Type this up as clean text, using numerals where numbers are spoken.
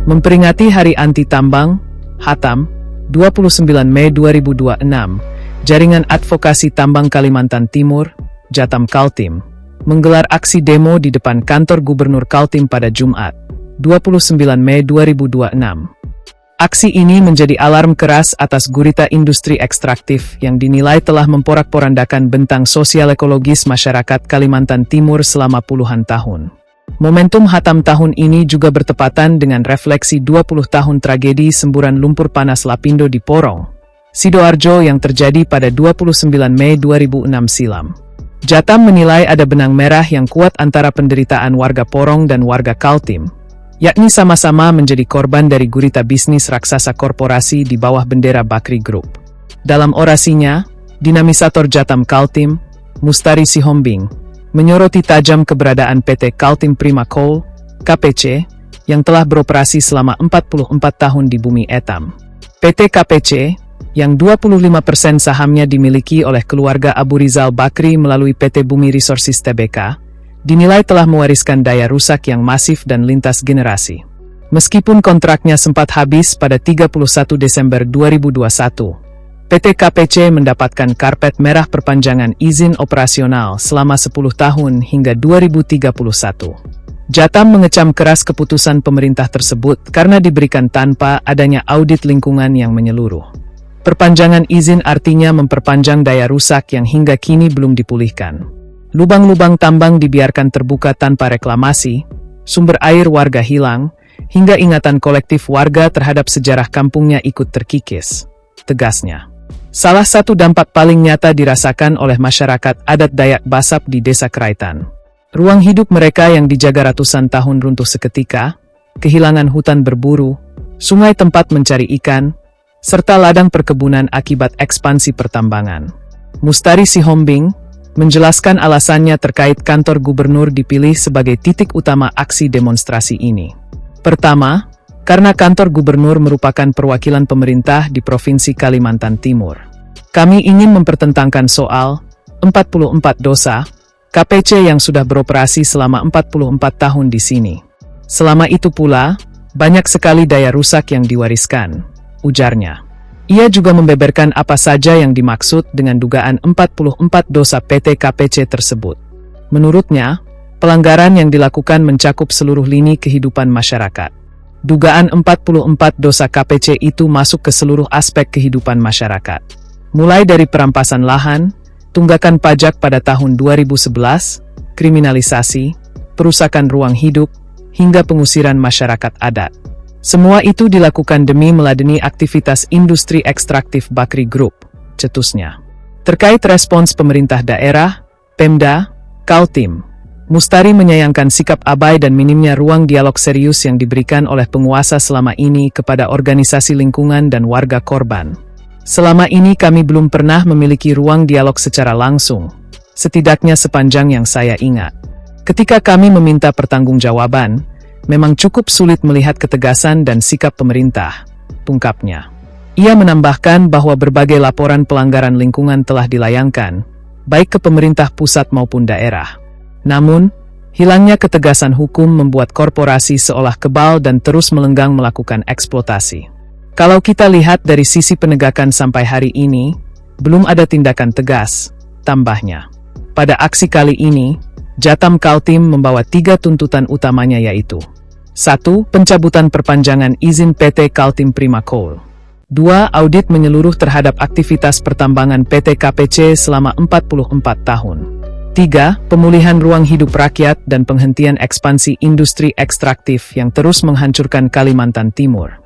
Memperingati Hari Anti Tambang, Hatam, 29 Mei 2026, Jaringan Advokasi Tambang Kalimantan Timur, Jatam Kaltim, menggelar aksi demo di depan kantor Gubernur Kaltim pada Jumat, 29 Mei 2026. Aksi ini menjadi alarm keras atas gurita industri ekstraktif yang dinilai telah memporak-porandakan bentang sosial ekologis masyarakat Kalimantan Timur selama puluhan tahun. Momentum Hatam tahun ini juga bertepatan dengan refleksi 20 tahun tragedi semburan lumpur panas Lapindo di Porong, Sidoarjo yang terjadi pada 29 Mei 2006 silam. Jatam menilai ada benang merah yang kuat antara penderitaan warga Porong dan warga Kaltim, yakni sama-sama menjadi korban dari gurita bisnis raksasa korporasi di bawah bendera Bakri Group. Dalam orasinya, dinamisator Jatam Kaltim, Mustari Sihombing, menyoroti tajam keberadaan PT Kaltim Prima Coal, KPC, yang telah beroperasi selama 44 tahun di bumi Etam. PT KPC, yang 25% sahamnya dimiliki oleh keluarga Abu Rizal Bakri melalui PT Bumi Resources Tbk, dinilai telah mewariskan daya rusak yang masif dan lintas generasi. Meskipun kontraknya sempat habis pada 31 Desember 2021, PT KPC mendapatkan karpet merah perpanjangan izin operasional selama 10 tahun hingga 2031. Jatam mengecam keras keputusan pemerintah tersebut karena diberikan tanpa adanya audit lingkungan yang menyeluruh. Perpanjangan izin artinya memperpanjang daya rusak yang hingga kini belum dipulihkan. Lubang-lubang tambang dibiarkan terbuka tanpa reklamasi, sumber air warga hilang, hingga ingatan kolektif warga terhadap sejarah kampungnya ikut terkikis, tegasnya. Salah satu dampak paling nyata dirasakan oleh masyarakat adat Dayak Basap di Desa Keraitan. Ruang hidup mereka yang dijaga ratusan tahun runtuh seketika, kehilangan hutan berburu, sungai tempat mencari ikan, serta ladang perkebunan akibat ekspansi pertambangan. Mustari Sihombing menjelaskan alasannya terkait kantor gubernur dipilih sebagai titik utama aksi demonstrasi ini. Pertama, karena kantor gubernur merupakan perwakilan pemerintah di Provinsi Kalimantan Timur. Kami ingin mempertentangkan soal 44 dosa KPC yang sudah beroperasi selama 44 tahun di sini. Selama itu pula, banyak sekali daya rusak yang diwariskan, ujarnya. Ia juga membeberkan apa saja yang dimaksud dengan dugaan 44 dosa PT KPC tersebut. Menurutnya, pelanggaran yang dilakukan mencakup seluruh lini kehidupan masyarakat. Dugaan 44 dosa KPC itu masuk ke seluruh aspek kehidupan masyarakat. Mulai dari perampasan lahan, tunggakan pajak pada tahun 2011, kriminalisasi, perusakan ruang hidup, hingga pengusiran masyarakat adat. Semua itu dilakukan demi meladeni aktivitas industri ekstraktif Bakri Group, cetusnya. Terkait respons pemerintah daerah, Pemda, Kaltim, Mustari menyayangkan sikap abai dan minimnya ruang dialog serius yang diberikan oleh penguasa selama ini kepada organisasi lingkungan dan warga korban. Selama ini kami belum pernah memiliki ruang dialog secara langsung, setidaknya sepanjang yang saya ingat. Ketika kami meminta pertanggungjawaban, memang cukup sulit melihat ketegasan dan sikap pemerintah, ungkapnya. Ia menambahkan bahwa berbagai laporan pelanggaran lingkungan telah dilayangkan, baik ke pemerintah pusat maupun daerah. Namun, hilangnya ketegasan hukum membuat korporasi seolah kebal dan terus melenggang melakukan eksploitasi. Kalau kita lihat dari sisi penegakan sampai hari ini, belum ada tindakan tegas, tambahnya. Pada aksi kali ini, Jatam Kaltim membawa 3 tuntutan utamanya yaitu 1. Pencabutan perpanjangan izin PT Kaltim Prima Coal. 2. Audit menyeluruh terhadap aktivitas pertambangan PT KPC selama 44 tahun. 3. Pemulihan ruang hidup rakyat dan penghentian ekspansi industri ekstraktif yang terus menghancurkan Kalimantan Timur.